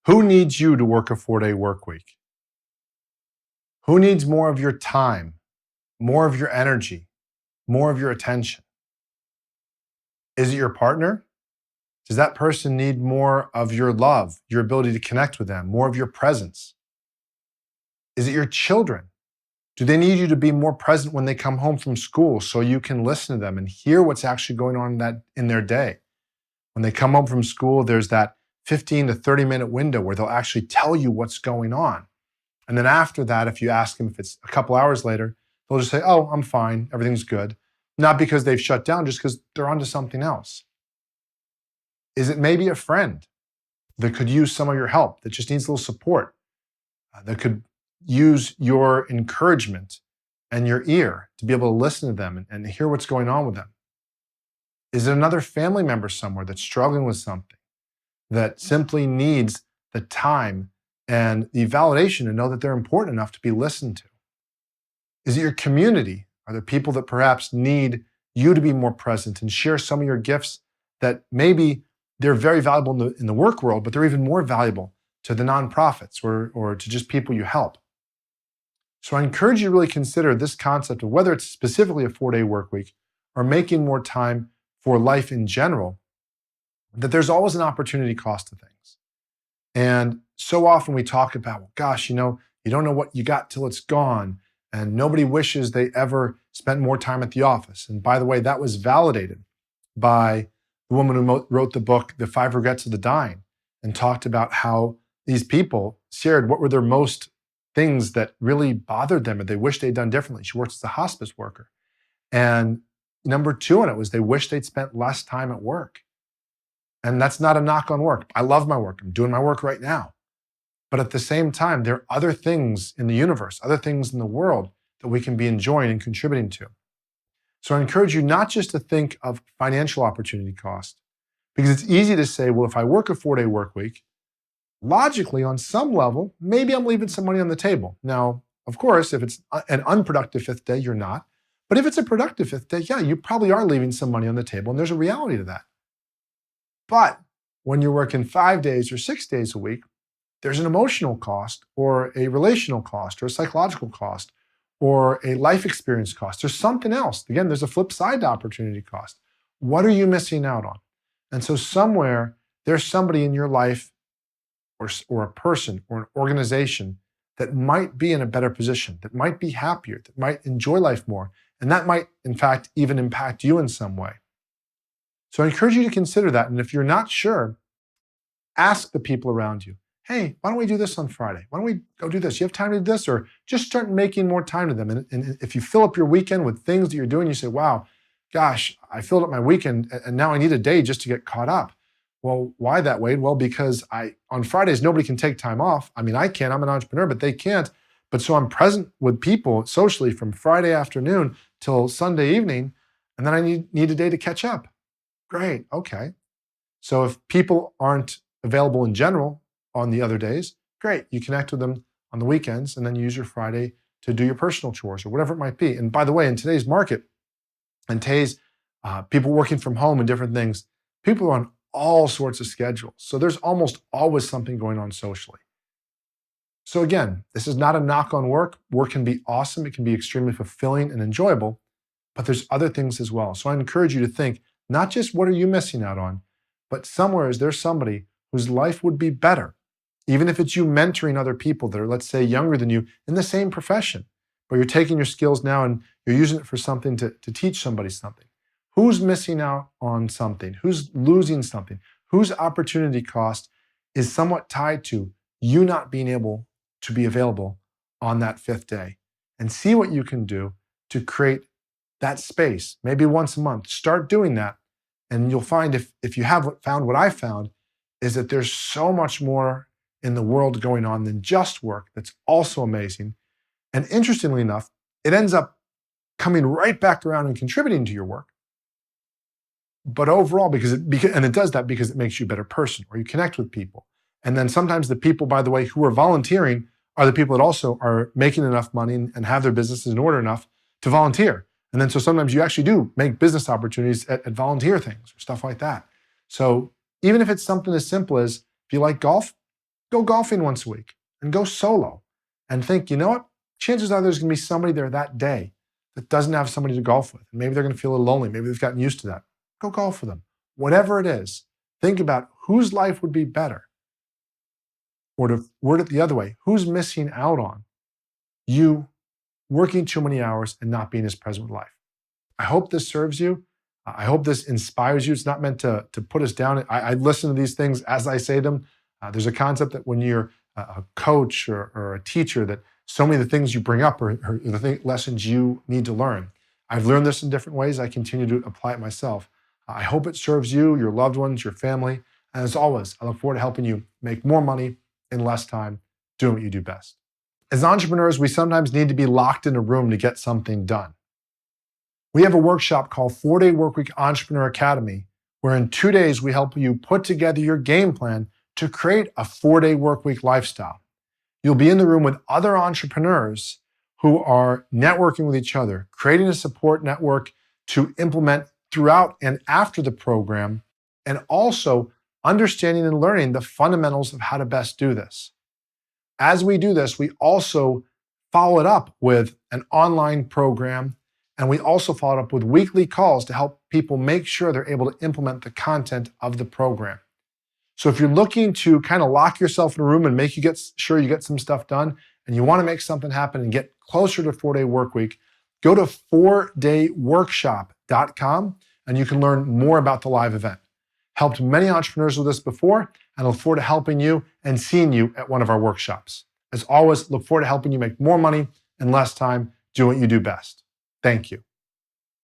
Who needs you to work a 4-day work week? Who needs more of your time, more of your energy, more of your attention? Is it your partner? Does that person need more of your love, your ability to connect with them, more of your presence? Is it your children? Do they need you to be more present when they come home from school so you can listen to them and hear what's actually going on in their day? When they come home from school, there's that 15 to 30-minute window where they'll actually tell you what's going on. And then after that, if you ask them if it's a couple hours later, they'll just say, oh, I'm fine, everything's good. Not because they've shut down, just because they're onto something else. Is it maybe a friend that could use some of your help, that just needs a little support, that could use your encouragement and your ear to be able to listen to them and hear what's going on with them? Is it another family member somewhere that's struggling with something that simply needs the time and the validation to know that they're important enough to be listened to? Is it your community? Are there people that perhaps need you to be more present and share some of your gifts that maybe they're very valuable in the work world, but they're even more valuable to the nonprofits or to just people you help? So I encourage you to really consider this concept of whether it's specifically a 4-day work week or making more time for life in general, that there's always an opportunity cost to things. And so often we talk about, well, gosh, you don't know what you got till it's gone. And nobody wishes they ever spent more time at the office. And by the way, that was validated by the woman who wrote the book, The 5 Regrets of the Dying, and talked about how these people shared what were their most things that really bothered them and they wished they'd done differently. She works as a hospice worker. And number 2 on it was they wish they'd spent less time at work. And that's not a knock on work. I love my work. I'm doing my work right now. But at the same time, there are other things in the universe, other things in the world that we can be enjoying and contributing to. So I encourage you not just to think of financial opportunity cost, because it's easy to say, well, if I work a 4-day work week, logically, on some level, maybe I'm leaving some money on the table. Now, of course, if it's an unproductive 5th day, you're not. But if it's a productive 5th day, yeah, you probably are leaving some money on the table, and there's a reality to that. But when you're working 5 days or 6 days a week, there's an emotional cost or a relational cost or a psychological cost or a life experience cost. There's something else. Again, there's a flip side to opportunity cost. What are you missing out on? And so somewhere there's somebody in your life or a person or an organization that might be in a better position, that might be happier, that might enjoy life more. And that might, in fact, even impact you in some way. So I encourage you to consider that. And if you're not sure, ask the people around you, hey, why don't we do this on Friday? Why don't we go do this? You have time to do this? Or just start making more time to them. And if you fill up your weekend with things that you're doing, you say, wow, gosh, I filled up my weekend and now I need a day just to get caught up. Well, why that, Wade? Well, because on Fridays, nobody can take time off. I mean, I can, I'm an entrepreneur, but they can't. But so I'm present with people socially from Friday afternoon till Sunday evening, and then I need a day to catch up. Great, okay. So if people aren't available in general on the other days, great. You connect with them on the weekends and then you use your Friday to do your personal chores or whatever it might be. And by the way, in today's market, and today's people working from home and different things, people are on all sorts of schedules. So there's almost always something going on socially. So again, this is not a knock on work. Work can be awesome. It can be extremely fulfilling and enjoyable, but there's other things as well. So I encourage you to think, not just what are you missing out on, but somewhere is there somebody whose life would be better, even if it's you mentoring other people that are, let's say, younger than you in the same profession, but you're taking your skills now and you're using it for something to teach somebody something. Who's missing out on something? Who's losing something? Whose opportunity cost is somewhat tied to you not being able to be available on that 5th day? And see what you can do to create that space, maybe once a month. Start doing that. And you'll find if you have found what I found, is that there's so much more in the world going on than just work that's also amazing. And interestingly enough, it ends up coming right back around and contributing to your work. But overall, because it does that because it makes you a better person or you connect with people. And then sometimes the people, by the way, who are volunteering are the people that also are making enough money and have their businesses in order enough to volunteer. And then so sometimes you actually do make business opportunities at volunteer things or stuff like that. So even if it's something as simple as, if you like golf, Go golfing once a week and go solo and think, you know what? Chances are there's going to be somebody there that day that doesn't have somebody to golf with. Maybe they're going to feel a little lonely. Maybe they've gotten used to that. Go golf with them. Whatever it is, think about whose life would be better. Or to word it the other way, who's missing out on you working too many hours and not being as present with life? I hope this serves you. I hope this inspires you. It's not meant to put us down. I listen to these things as I say them. There's a concept that when you're a coach or a teacher, that so many of the things you bring up are the lessons you need to learn. I've learned this in different ways. I continue to apply it myself. I hope it serves you, your loved ones, your family. And as always, I look forward to helping you make more money in less time, doing what you do best. As entrepreneurs, we sometimes need to be locked in a room to get something done. We have a workshop called 4-Day Workweek Entrepreneur Academy, where in 2 days we help you put together your game plan to create a 4-day workweek lifestyle. You'll be in the room with other entrepreneurs who are networking with each other, creating a support network to implement throughout and after the program, and also understanding and learning the fundamentals of how to best do this. As we do this, we also follow it up with an online program, and we also follow it up with weekly calls to help people make sure they're able to implement the content of the program. So if you're looking to kind of lock yourself in a room and make you sure you get some stuff done, and you want to make something happen and get closer to 4-day workweek, go to 4dayworkshop.com and you can learn more about the live event. Helped many entrepreneurs with this before, and look forward to helping you and seeing you at one of our workshops. As always, look forward to helping you make more money in less time, doing what you do best. Thank you.